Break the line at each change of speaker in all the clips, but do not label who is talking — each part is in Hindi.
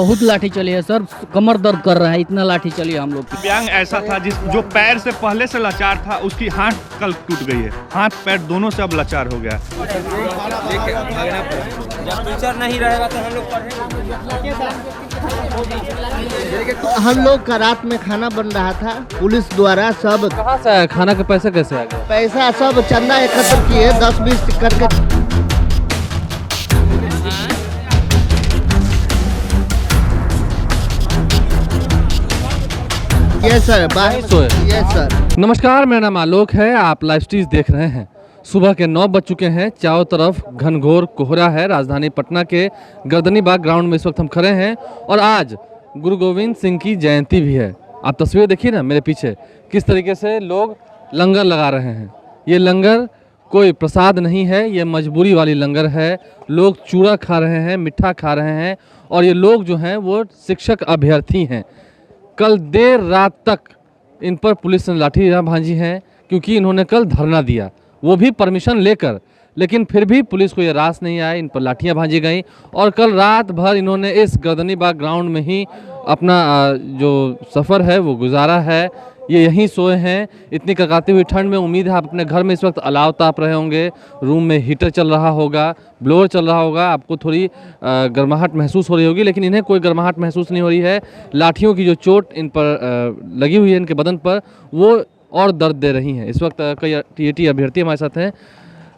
बहुत लाठी चली है सर, कमर दर्द कर रहा है, इतना लाठी चली है हम लोग की।
दिव्यांग ऐसा था जो पैर से पहले से लाचार था, उसकी हाथ कल टूट गई है, हाथ पैर दोनों से अब लाचार हो गया।
जब टीचर नहीं रहेगा तो
हम लोग का रात में खाना बन रहा था, पुलिस द्वारा सब
कहाँ से आया खाना का पैसा कैसे आ गया?
पैसा सब चंदा एकत्र किए 10-20 करके। Yes sir, yes sir.
नमस्कार, मेरा नाम आलोक है। आप लाइव स्ट्रीज देख रहे हैं। सुबह के 9 बज चुके हैं। चारों तरफ घनघोर कोहरा है। राजधानी पटना के गर्दनी बाग ग्राउंड में इस वक्त हम खड़े हैं और आज गुरु गोविंद सिंह की जयंती भी है। आप तस्वीर देखिए ना मेरे पीछे, किस तरीके से लोग लंगर लगा रहे हैं। ये लंगर कोई प्रसाद नहीं है, ये मजबूरी वाली लंगर है। लोग चूड़ा खा रहे हैं, मिठा खा रहे हैं और ये लोग जो हैं वो शिक्षक अभ्यर्थी हैं। कल देर रात तक इन पर पुलिस ने लाठी भांजी है क्योंकि इन्होंने कल धरना दिया, वो भी परमिशन लेकर, लेकिन फिर भी पुलिस को ये रास नहीं आया, इन पर लाठियां भांजी गई और कल रात भर इन्होंने इस गर्दनी बाग ग्राउंड में ही अपना जो सफ़र है वो गुजारा है। ये यहीं सोए हैं इतनी कड़काती हुई ठंड में। उम्मीद है आप अपने घर में इस वक्त अलाव ताप रहे होंगे, रूम में हीटर चल रहा होगा, ब्लोअर चल रहा होगा, आपको थोड़ी गर्माहट महसूस हो रही होगी, लेकिन इन्हें कोई गर्माहट महसूस नहीं हो रही है। लाठियों की जो चोट इन पर लगी हुई है इनके बदन पर, वो और दर्द दे रही हैं। इस वक्त कई टीएटी अभ्यर्थी हमारे साथ हैं।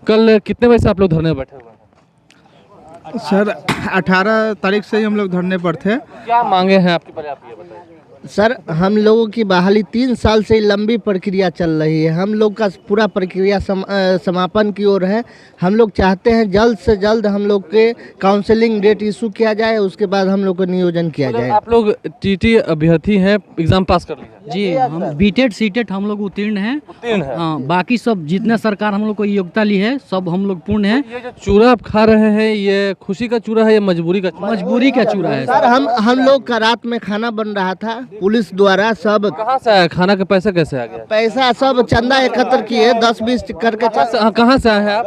कल कितने बजे से आप लोग धरने में बैठे हुए हैं?
सर 18 तारीख से ही हम लोग धरने पर थे।
क्या मांगे हैं आपकी पहले आप ये बताइए।
सर हम लोगों की बहाली 3 साल से लंबी प्रक्रिया चल रही है। हम लोग का पूरा प्रक्रिया समापन की ओर है। हम लोग चाहते हैं जल्द से जल्द हम लोग के काउंसलिंग डेट इशू किया जाए, उसके बाद हम लोग को नियोजन किया जाए।
आप लोग टीटी अभ्यर्थी हैं, एग्जाम पास कर लिया?
जी, हम बीटेड सीटेड हम लोग उत्तीर्ण हैं। हाँ, बाकी सब जितना सरकार हम लोग को योग्यता ली है सब हम लोग पूर्ण है।
ये जो चूड़ा आप खा रहे हैं, ये खुशी का चूड़ा है या मजबूरी का?
मजबूरी का चूड़ा है
सर। हम लोग का रात में खाना बन रहा था, पुलिस द्वारा सब
कहाँ से आया खाना का पैसा कैसे आ गया?
पैसा सब चंदा एकत्र किए 10-20 करके।
कहाँ से आए हैं आप?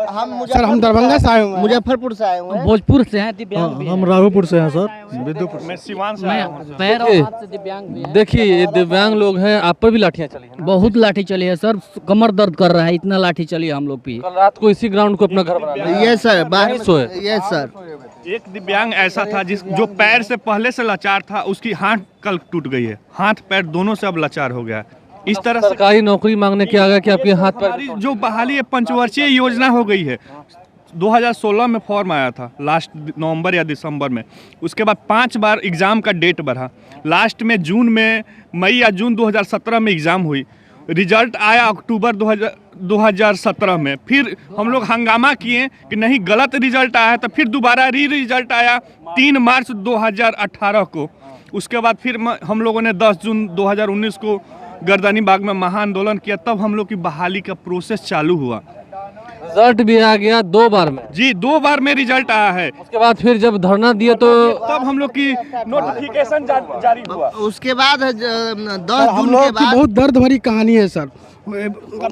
हम दरभंगा से आए हुए हैं।
मुजफ्फरपुर से आए हुए हैं।
भोजपुर से हैं, दिव्यांग भी हैं।
हम राघोपुर से हैं सर, विद्युपुर से।
मैं सिवान से
मैं
आया हूँ।
पैर और हाथ से दिव्यांग भी हैं।
देखिए ये दिव्यांग लोग हैं, आप पर भी लाठियाँ चली हैं?
बहुत लाठी चली है सर, कमर दर्द कर रहा है, इतना लाठी चली है हम लोग पे।
कल रात को इसी ग्राउंड को अपना घर बनाया?
यस सर,
यहीं सोए?
Yes sir.
एक दिव्यांग ऐसा था जो पैर से पहले से लाचार था, उसकी हाथ कल टूट गई है, हाथ पैर दोनों से अब लाचार हो गया। इस तरह से
सरकारी नौकरी मांगने के आ गया कि आपके हाथ पर
हमारी जो बहाली है पंचवर्षीय योजना हो गई है। 2016 में फॉर्म आया था, लास्ट नवंबर या दिसंबर में। उसके बाद 5 बार एग्ज़ाम का डेट बढ़ा। लास्ट में मई या जून 2017 में एग्ज़ाम हुई। रिजल्ट आया अक्टूबर 2017 में। फिर हम लोग हंगामा किए कि नहीं गलत रिजल्ट आया है, तो फिर दोबारा रिजल्ट आया 3 मार्च 2018 को। उसके बाद फिर हम लोगों ने 10 जून 2019 को गर्दनी बाग में महाआंदोलन किया, तब हम लोग की बहाली का प्रोसेस चालू हुआ।
रिजल्ट भी आ गया 2 बार में?
जी, 2 बार में रिजल्ट आया है।
उसके बाद फिर जब धरना दिया तो
तब हम लोग की नोटिफिकेशन जारी हुआ।
उसके बाद 10
हम
जून
लोग
के
की
बाद
बहुत दर्द भरी कहानी है सर।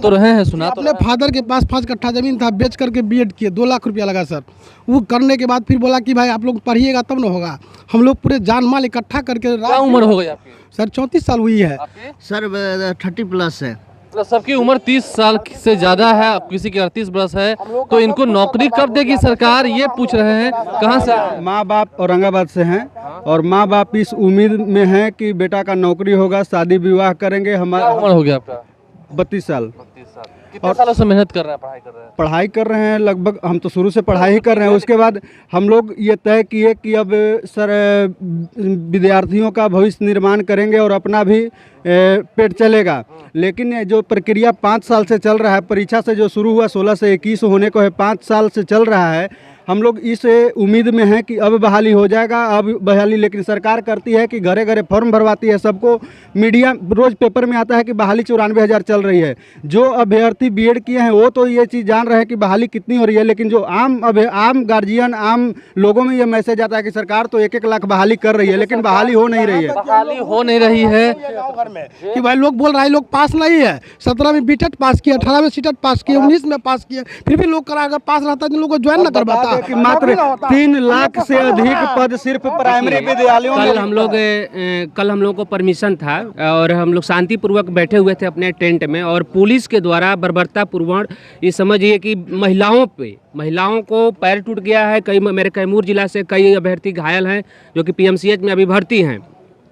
तो रहे हैं, सुना तो
अपने फादर के पास 5 कट्ठा जमीन था, बेच करके बीएड किए, 2 लाख रुपया लगा सर। वो करने के बाद फिर बोला कि भाई आप लोग पढ़िएगा तब ना होगा। हम लोग पूरे जान माल इकट्ठा करके
क्या उम्र हो गई आपकी?
सर 34 साल हुई है
सर। 30+ है।
मतलब सबकी उम्र 30 साल से ज्यादा है, किसी की 38 वर्ष है, तो इनको नौकरी कब देगी सरकार, ये पूछ रहे हैं। कहाँ से?
माँ बाप औरंगाबाद से हैं और माँ बाप इस उम्मीद में हैं कि बेटा का नौकरी होगा, शादी विवाह करेंगे।
क्या
हमारा
उम्र हो गया आपका?
32 साल।
कितने सालों से मेहनत कर रहे हैं, पढ़ाई कर रहे हैं?
पढ़ाई कर रहे हैं लगभग, हम तो शुरू से पढ़ाई ही कर रहे हैं। उसके बाद हम लोग ये तय किए कि अब सर विद्यार्थियों का भविष्य निर्माण करेंगे और अपना भी पेट चलेगा। लेकिन ये जो प्रक्रिया 5 साल से चल रहा है, परीक्षा से जो शुरू हुआ 16 से 21 होने को है, 5 साल से चल रहा है। हम लोग इस उम्मीद में हैं कि अब बहाली हो जाएगा, अब बहाली। लेकिन सरकार करती है कि घरे घरे फॉर्म भरवाती है, सबको मीडिया रोज पेपर में आता है कि बहाली 94,000 चल रही है। जो अभ्यर्थी बीएड किए हैं वो तो ये चीज़ जान रहे हैं कि बहाली कितनी हो रही है, लेकिन जो आम गार्जियन, आम लोगों में ये मैसेज आता है कि सरकार तो 1-1 लाख बहाली कर रही है, लेकिन बहाली हो नहीं रही है।
बहाली हो नहीं रही है
कि भाई लोग बोल रहा है लोग पास नहीं है। 17 में बीटेड पास किया, 18 में सीटेड पास किया, 19 में पास किया, फिर भी लोग करा। अगर पास रहता तो लोग को ज्वाइन न करवाता।
कि मात्र 3 लाख से अधिक पद सिर्फ प्राइमरी विद्यालयों में।
कल हम लोग को परमिशन था और हम लोग शांतिपूर्वक बैठे हुए थे अपने टेंट में, और पुलिस के द्वारा बर्बरतापूर्वक ये समझिए कि महिलाओं को पैर टूट गया है। कई मेरे कैमूर जिला से कई अभ्यर्थी घायल हैं जो कि पीएमसीएच में अभी भर्ती हैं।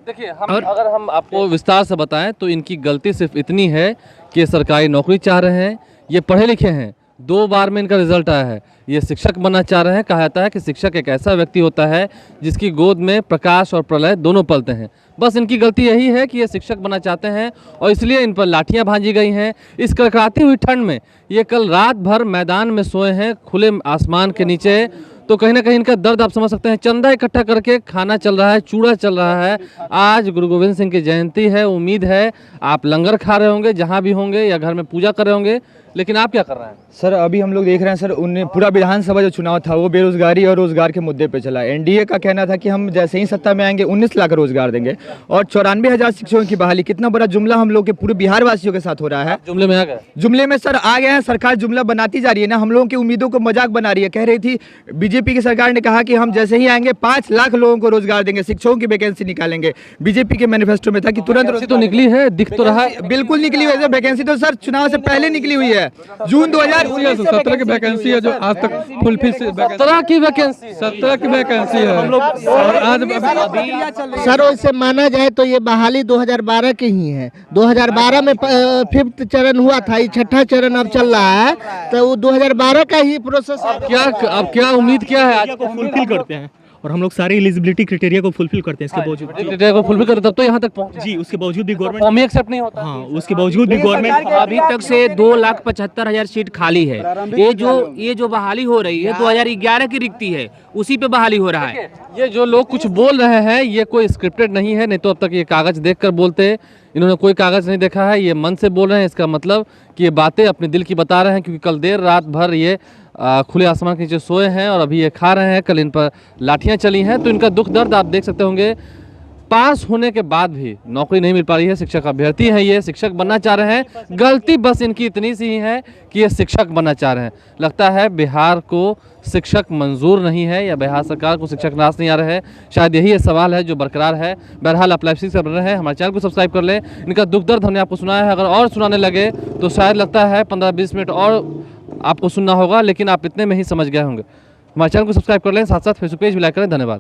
देखिए अगर हम आपको विस्तार से बताएं तो इनकी गलती सिर्फ इतनी है कि ये सरकारी नौकरी चाह रहे हैं, ये पढ़े लिखे हैं, 2 बार में इनका रिजल्ट आया है, ये शिक्षक बनना चाह रहे हैं। कहा जाता है कि शिक्षक एक ऐसा व्यक्ति होता है जिसकी गोद में प्रकाश और प्रलय दोनों पलते हैं। बस इनकी गलती यही है कि ये शिक्षक बनना चाहते हैं और इसलिए इन पर लाठियां भांजी गई हैं। इस कड़कड़ाती हुई ठंड में ये कल रात भर मैदान में सोए हैं, खुले आसमान के नीचे। तो कहीं ना कहीं इनका दर्द आप समझ सकते हैं। चंदा इकट्ठा करके खाना चल रहा है, चूड़ा चल रहा है। आज गुरु गोविंद सिंह की जयंती है, उम्मीद है आप लंगर खा रहे होंगे जहाँ भी होंगे या घर में पूजा कर रहे होंगे, लेकिन आप क्या कर रहे हैं?
सर अभी हम लोग देख रहे हैं सर, उन्हें पूरा विधानसभा जो चुनाव था वो बेरोजगारी और रोजगार के मुद्दे पे चला। एनडीए का कहना था कि हम जैसे ही सत्ता में आएंगे 19 लाख रोजगार देंगे और 94,000 शिक्षकों की बहाली। कितना बड़ा जुमला हम लोग के पूरे बिहार वासियों के साथ हो रहा है।
जुमले में आ गए?
जुमले में सर आ गए हैं। सरकार जुमला बनाती जा रही है ना, हम लोगों की उम्मीदों को मजाक बना रही है। कह रही थी बीजेपी की सरकार ने कहा कि हम जैसे ही आएंगे 5 लाख लोगों को रोजगार देंगे, शिक्षकों की वैकेंसी निकालेंगे। बीजेपी के मैनिफेस्टो में था कि तुरंत
तो निकली है, दिख तो रहा है।
बिल्कुल निकली हुई है वैकेंसी, तो सर चुनाव से पहले निकली हुई है। जून
17 की वैकेंसी है जो आज तक फुलफिल
17 की वैकेंसी है हम लोग।
सर वैसे माना जाए तो ये बहाली 2012 की ही है। 2012 में 5th चरण हुआ था, ये 6ठा चरण अब चल रहा है, तो वो 2012 का ही प्रोसेस है।
अब क्या उम्मीद क्या है? आज
को फुलफिल करते हैं और हम लोग सारे एलिजिबिलिटी क्राइटेरिया को फुलफिल करते हैं। इसके बावजूद
क्राइटेरिया को फुलफिल करते तब तो यहाँ तक पहुँचे।
जी, उसके बावजूद भी गवर्नमेंट
फॉर्म ही एक्सेप्ट नहीं होता।
हाँ, उसके बावजूद भी गवर्नमेंट
अभी तक से 2,75,000 सीट खाली है। ये जो बहाली हो रही है 2011 की रिक्ति है, उसी पे बहाली हो रहा है।
ये जो लोग कुछ बोल रहे हैं ये कोई स्क्रिप्टेड नहीं है, नहीं तो अब तक ये कागज देखकर बोलते। इन्होंने कोई कागज नहीं देखा है, ये मन से बोल रहे हैं। इसका मतलब कि ये बातें अपने दिल की बता रहे हैं, क्योंकि कल देर रात भर ये खुले आसमान के नीचे सोए हैं और अभी ये खा रहे हैं। कल इन पर लाठियां चली हैं, तो इनका दुख दर्द आप देख सकते होंगे। पास होने के बाद भी नौकरी नहीं मिल पा रही है। शिक्षक अभ्यर्थी हैं, ये शिक्षक बनना चाह रहे हैं। गलती बस इनकी इतनी सी ही है कि ये शिक्षक बनना चाह रहे हैं। लगता है बिहार को शिक्षक मंजूर नहीं है या बिहार सरकार को शिक्षक नाश नहीं आ रहा है। शायद यही सवाल है जो बरकरार है। बहरहाल आप लाइव से बन रहे हैं, हमारे चैनल को सब्सक्राइब कर लें। इनका दुख दर्द हमने आपको सुनाया है, अगर और सुनाने लगे तो शायद लगता है 15-20 मिनट और आपको सुनना होगा, लेकिन आप इतने में ही समझ गए होंगे। हमारे चैनल को सब्सक्राइब कर लें, साथ साथ फेसबुक पेज भी लाइक करें। धन्यवाद।